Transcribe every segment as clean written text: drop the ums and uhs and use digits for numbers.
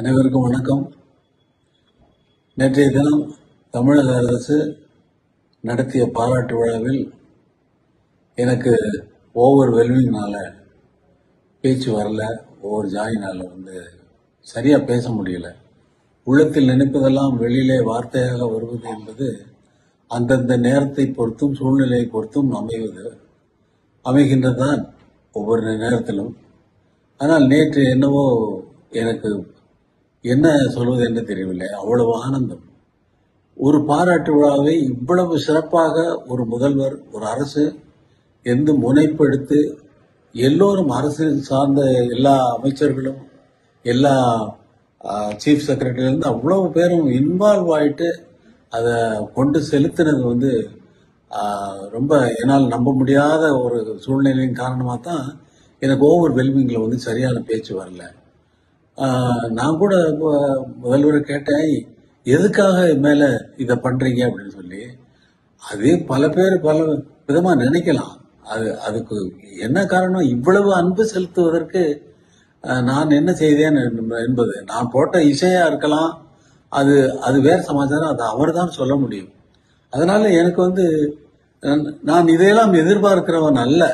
அனைவருக்கும் வணக்கம். நேற்றைய தினம் தமிழக அரசு நடத்திய பாராட்டு விழாவில் எனக்கு ஓவர்வெல்மிங்னால பேச்சு வரல. ஓவர் ஜாயினால சரியா பேச முடியல. உள்ளத்தில் நினைப்பதெல்லாம் வெளியிலே வார்த்தையாக வருவது என்பது அந்தந்த நேரத்தை பொறுத்தும் சூழ்நிலையை பொறுத்தும் அமைகின்றதுதான் ஒவ்வொரு நேரத்திலும். ஆனால் நேற்று என்னவோ எனக்கு என்ன சொல்வது என்று தெரியவில்லை. அவ்வளவு ஆனந்தம். ஒரு பாராட்டு விழாவை இவ்வளவு சிறப்பாக ஒரு முதல்வர், ஒரு அரசு எந்த முனைப்பெடுத்து எல்லோரும் அரசு சார்ந்த எல்லா அமைச்சர்களும் எல்லா சீஃப் செக்ரட்டரியிலிருந்து அவ்வளவு பேரும் இன்வால்வ் ஆயிட்டு அதை கொண்டு செலுத்தினது ரொம்ப என்னால் நம்ப முடியாத ஒரு சூழ்நிலையின் காரணமாக தான் எனக்கு ஓவர்வெல்மிங்கில் சரியான பேச்சு வரல. நான் கூட முதல்வரை கேட்டேன், எதுக்காக மேல இதை பண்றீங்க அப்படின்னு சொல்லி. அது பல பேர் பல விதமா நினைக்கலாம். அதுக்கு என்ன காரணம்? இவ்வளவு அன்பு செலுத்துவதற்கு நான் என்ன செய்தேன் என்பது நான் போட்ட இசையா இருக்கலாம். அது வேற சமாச்சாரம். அது அவர் தான் சொல்ல முடியும். அதனால எனக்கு நான் இதையெல்லாம் எதிர்பார்க்கிறவன் அல்ல.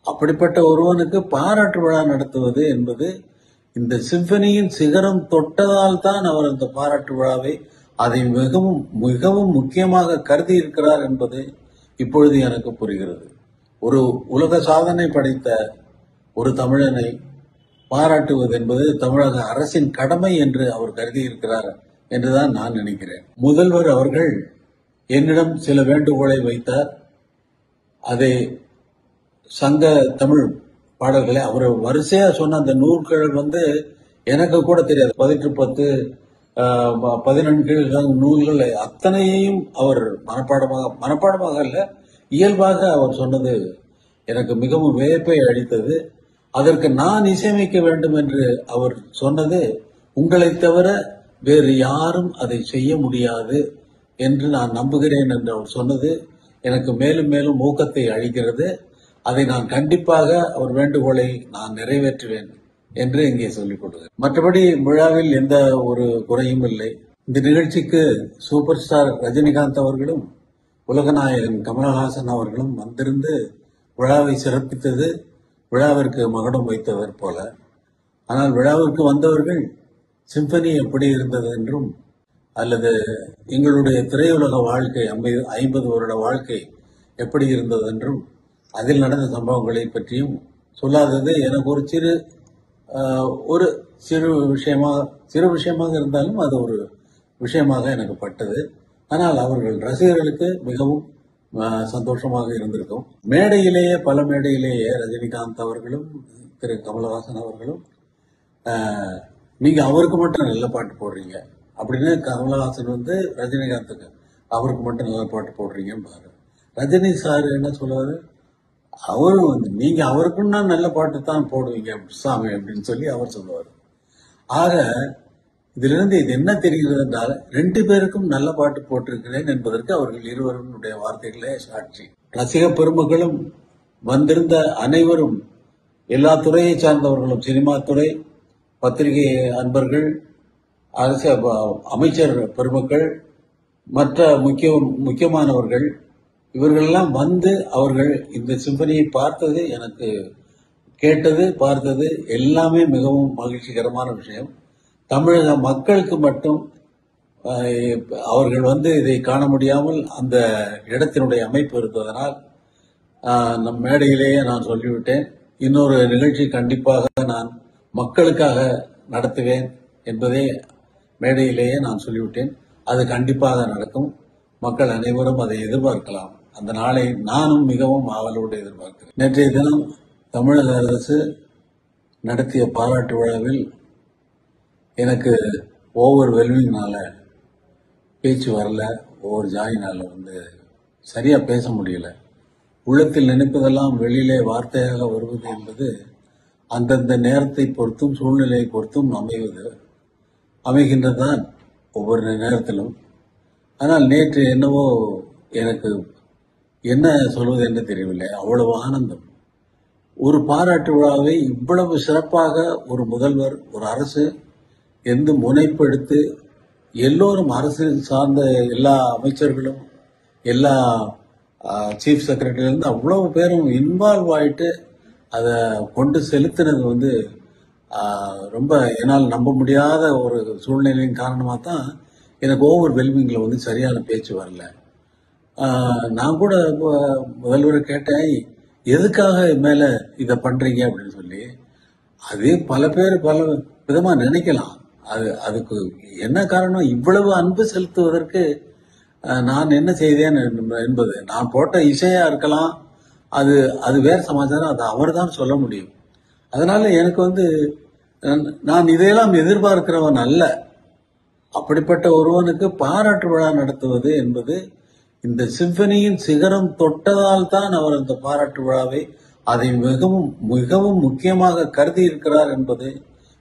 அப்படிப்பட்ட ஒருவனுக்கு பாராட்டு விழா நடத்துவது என்பது இந்த சிம்பனியின் சிகரம் தொட்டதால் தான் அவர் அந்த பாராட்டு விழாவை அதை மிகவும் மிகவும் முக்கியமாக கருதி இருக்கிறார் என்பது இப்பொழுது எனக்கு புரிகிறது. ஒரு உலக சாதனை படைத்த ஒரு தமிழனை பாராட்டுவது என்பது தமிழக அரசின் கடமை என்று அவர் கருதி இருக்கிறார் என்றுதான் நான் நினைக்கிறேன். முதல்வர் அவர்கள் என்னிடம் சில வேண்டுகோளை வைத்தார். அதை சங்க தமிழ் பாடல்களை அவர் வரிசையா சொன்ன அந்த நூல்கள் எனக்கு கூட தெரியாது. 18 14 நூல்கள் அத்தனையையும் அவர் மனப்பாடமாக அல்ல, இயல்பாக அவர் சொன்னது எனக்கு மிகவும் வியப்பை அளித்தது. அதற்கு நான் இசையமைக்க வேண்டும் என்று அவர் சொன்னது, உங்களை தவிர வேறு யாரும் அதை செய்ய முடியாது என்று நான் நம்புகிறேன் என்று அவர் சொன்னது எனக்கு மேலும் மேலும் ஊக்கத்தை அளிக்கிறது. அதை நான் கண்டிப்பாக அவர் வேண்டுகோளை நான் நிறைவேற்றுவேன் என்று இங்கே சொல்லிக் கொள்கிறேன். மற்றபடி விழாவில் எந்த ஒரு குறையும் இல்லை. இந்த நிகழ்ச்சிக்கு சூப்பர் ஸ்டார் ரஜினிகாந்த் அவர்களும் உலகநாயகன் கமலஹாசன் அவர்களும் வந்திருந்து விழாவை சிறப்பித்தது விழாவிற்கு மகுடம் வைத்தவர் போல. ஆனால் விழாவிற்கு வந்தவர்கள் சிம்பனி எப்படி இருந்தது என்றும் அல்லது எங்களுடைய திரையுலக வாழ்க்கை 50 வருட வாழ்க்கை எப்படி இருந்தது என்றும் அதில் நடந்த சம்பவங்களை பற்றியும் சொல்லாதது எனக்கு ஒரு சிறு விஷயமாக இருந்தாலும் அது ஒரு விஷயமாக எனக்கு பட்டது. ஆனால் அவர்கள் ரசிகர்களுக்கு மிகவும் சந்தோஷமாக இருந்திருக்கும். பல மேடையிலேயே ரஜினிகாந்த் அவர்களும் திரு கமலஹாசன் அவர்களும் நீங்க அவருக்கு மட்டும் நல்ல பாட்டு போடுறீங்க அப்படின்னு கமலஹாசன் ரஜினிகாந்துக்கு அவருக்கு மட்டும் நல்ல பாட்டு போடுறீங்கன்னு பாரு. ரஜினி சார் என்ன சொல்லுவாரு, அவரும் நீங்க அவருக்குன்னா நல்ல பாட்டு தான் போடுவீங்க சாமி அப்படின்னு சொல்லி அவர் சொல்லுவார். ஆக இதிலிருந்து இது என்ன தெரிகிறது என்றால் 2 பேருக்கும் நல்ல பாட்டு போட்டிருக்கிறேன் என்பதற்கு அவர்கள் இருவருடைய வார்த்தைகளே சாட்சி. ரசிக பெருமக்களும் வந்திருந்த அனைவரும் எல்லா துறையை சார்ந்தவர்களும், சினிமா துறை, பத்திரிகை அன்பர்கள், அரசு அமைச்சர் பெருமக்கள், மற்ற முக்கியமானவர்கள் இவர்களெல்லாம் அவர்கள் இந்த சிம்பனியை பார்த்தது, எனக்கு கேட்டது, பார்த்தது எல்லாமே மிகவும் மகிழ்ச்சிகரமான விஷயம். தமிழக மக்களுக்கு மட்டும் அவர்கள் இதை காண முடியாமல் அந்த இடத்தினுடைய அமைப்பு இருந்ததனால் நம் மேடையிலேயே நான் சொல்லிவிட்டேன், இன்னொரு நிகழ்ச்சி கண்டிப்பாக நான் மக்களுக்காக நடத்துவேன் என்பதை மேடையிலேயே நான் சொல்லிவிட்டேன். அது கண்டிப்பாக நடக்கும். மக்கள் அனைவரும் அதை எதிர்பார்க்கலாம். அந்த நாளை நானும் மிகவும் ஆவலோடு எதிர்பார்க்கிறேன். நேற்றைய தினம் தமிழக அரசு நடத்திய பாராட்டு விழாவில் எனக்கு ஓவர்வெல்மிங்னால பேச்சு வரல. ஓவர் ஜாயினால சரியா பேச முடியல. உள்ளத்தில் நினைப்பதெல்லாம் வெளியிலே வார்த்தையாக வருவது என்பது அந்தந்த நேரத்தை பொறுத்தும் சூழ்நிலையை பொறுத்தும் அமைகின்றதுதான் ஒவ்வொரு நேரத்திலும். ஆனால் நேற்று என்னவோ எனக்கு என்ன சொல்வது என்று தெரியவில்லை. அவ்வளவு ஆனந்தம். ஒரு பாராட்டு விழாவை இவ்வளவு சிறப்பாக ஒரு முதல்வர், ஒரு அரசு என்று முனைப்பெடுத்து எல்லோரும் அரசு சார்ந்த எல்லா அமைச்சர்களும் எல்லா சீஃப் செக்ரட்டரியிலேருந்து அவ்வளவு பேரும் இன்வால்வ் ஆயிட்டு அதை கொண்டு செலுத்தினது வந்து ரொம்ப என்னால் நம்ப முடியாத ஒரு சூழ்நிலையின் காரணமாக தான் எனக்கு ஓவர் வெல்மிங்கில் வந்து சரியான பேச்சு வரல. நான் கூட முதல்வரை கேட்டேன், எதுக்காக மேலே இதை பண்ணுறீங்க அப்படின்னு சொல்லி. அதே பல பேர் பல விதமாக நினைக்கலாம். அதுக்கு என்ன காரணம், இவ்வளவு அன்பு செலுத்துவதற்கு நான் என்ன செய்தேன் என்பது. நான் போட்ட இசையா இருக்கலாம், அது வேற சமாச்சாரம், அது அவர் தான் சொல்ல முடியும். அதனால எனக்கு வந்து நான் இதையெல்லாம் எதிர்பார்க்கிறவன் அல்ல. அப்படிப்பட்ட ஒருவனுக்கு பாராட்டு விழா நடத்துவது என்பது இந்த சிம்பனியின் சிகரம் தொட்டதால் தான் அவர் அந்த பாராட்டு விழாவை அதை மிகவும் மிகவும் முக்கியமாக கருதி இருக்கிறார் என்பது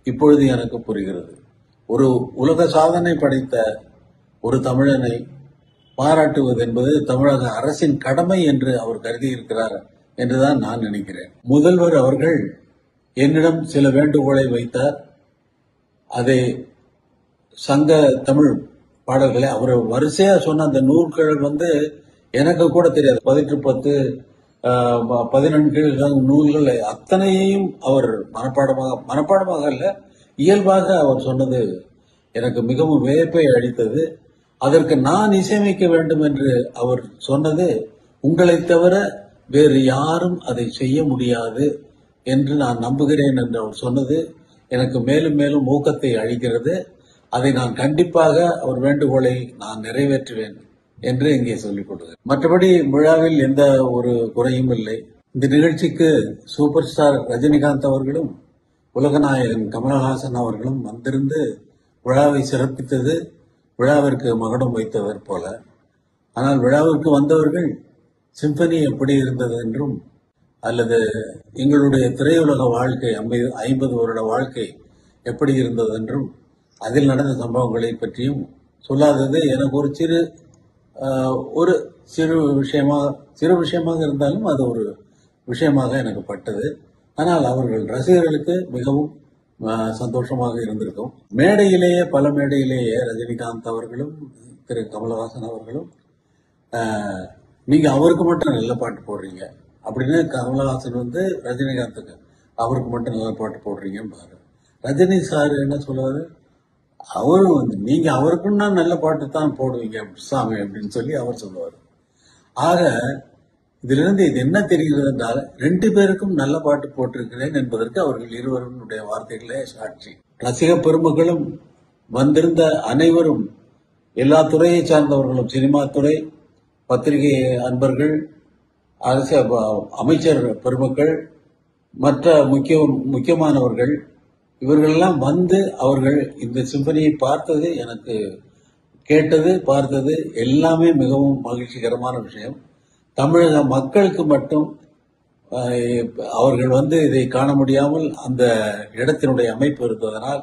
இப்பொழுது எனக்கு புரிகிறது. ஒரு உலக சாதனை படைத்த ஒரு தமிழனை பாராட்டுவது என்பது தமிழக அரசின் கடமை என்று அவர் கருதி இருக்கிறார் என்றுதான் நான் நினைக்கிறேன். முதல்வர் அவர்கள் என்னிடம் சில வேண்டுகோளை வைத்தார். அதை சங்க தமிழ் பாடல்களை அவர் வரிசையா சொன்ன அந்த நூல்கள் வந்து எனக்கு கூட தெரியாது. 18 14 நூல்கள் அத்தனையையும் அவர் மனப்பாடமாக அல்ல, இயல்பாக அவர் சொன்னது எனக்கு மிகவும் வியப்பை அளித்தது. அதற்கு நான் இசையமைக்க வேண்டும் என்று அவர் சொன்னது, உங்களை தவிர வேறு யாரும் அதை செய்ய முடியாது என்று நான் நம்புகிறேன் என்று அவர் சொன்னது எனக்கு மேலும் மேலும் ஊக்கத்தை அளிக்கிறது. அதை நான் கண்டிப்பாக அவர் வேண்டுகோளை நான் நிறைவேற்றுவேன் என்று இங்கே சொல்லிக் கொடுக்கிறேன். மற்றபடி விழாவில் எந்த ஒரு குறையும் இல்லை. இந்த நிகழ்ச்சிக்கு சூப்பர் ஸ்டார் ரஜினிகாந்த் அவர்களும் உலகநாயகன் கமலஹாசன் அவர்களும் வந்திருந்து விழாவை சிறப்பித்தது விழாவிற்கு மகுடம் வைத்தவர் போல. ஆனால் விழாவிற்கு வந்தவர்கள் சிம்பனி எப்படி இருந்தது என்றும், அல்லது எங்களுடைய திரையுலக வாழ்க்கை 50 வருட வாழ்க்கை எப்படி இருந்தது என்றும், அதில் நடந்த சம்பவங்களை பற்றியும் சொல்லாதது எனக்கு ஒரு சிறு விஷயமாக இருந்தாலும் அது ஒரு விஷயமாக எனக்கு பட்டது. ஆனால் அவர்கள் ரசிகர்களுக்கு மிகவும் சந்தோஷமாக இருந்திருக்கும். பல மேடையிலேயே ரஜினிகாந்த் அவர்களும் திரு கமலஹாசன் அவர்களும் நீங்க அவருக்கு மட்டும் நல்ல பாட்டு போடுறீங்க அப்படின்னு, கமலஹாசன் வந்து ரஜினிகாந்துக்கு அவருக்கு மட்டும் நல்ல பாட்டு போடுறீங்கன்னு பாரு. ரஜினி சார் என்ன சொல்லுவாரு, அவரும் வந்து நீங்க அவருக்குன்னா நல்ல பாட்டு தான் போடுவீங்க சாமி அப்படின்னு சொல்லி அவர் சொல்லுவார். ஆக இதிலிருந்து இது என்ன தெரிகிறது என்றால், 2 பேருக்கும் நல்ல பாட்டு போட்டிருக்கிறேன் என்பதற்கு அவர்கள் இருவருடைய வார்த்தைகளே சாட்சி. ரசிக பெருமக்களும் வந்திருந்த அனைவரும், எல்லா துறையை சார்ந்தவர்களும், சினிமா துறை, பத்திரிகை அன்பர்கள், அரசு அமைச்சர் பெருமக்கள், மற்ற முக்கியமானவர்கள், இவர்களெல்லாம் வந்து அவர்கள் இந்த சிம்பனியை பார்த்தது, எனக்கு கேட்டது, பார்த்தது எல்லாமே மிகவும் மகிழ்ச்சிகரமான விஷயம். தமிழக மக்களுக்கு மட்டும் அவர்கள் வந்து இதை காண முடியாமல் அந்த இடத்தினுடைய அமைப்பு இருந்ததனால்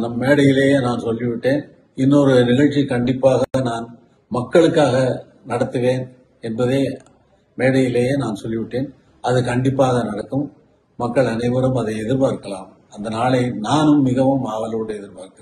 நம் மேடையிலேயே நான் சொல்லிவிட்டேன், இன்னொரு நிகழ்ச்சி கண்டிப்பாக நான் மக்களுக்காக நடத்துவேன் என்பதை மேடையிலேயே நான் சொல்லிவிட்டேன். அது கண்டிப்பாக நடக்கும். மக்கள் அனைவரும் அதை எதிர்பார்க்கலாம். அந்த நாளை நானும் மிகவும் ஆவலோடு எதிர்பார்க்கிறேன்.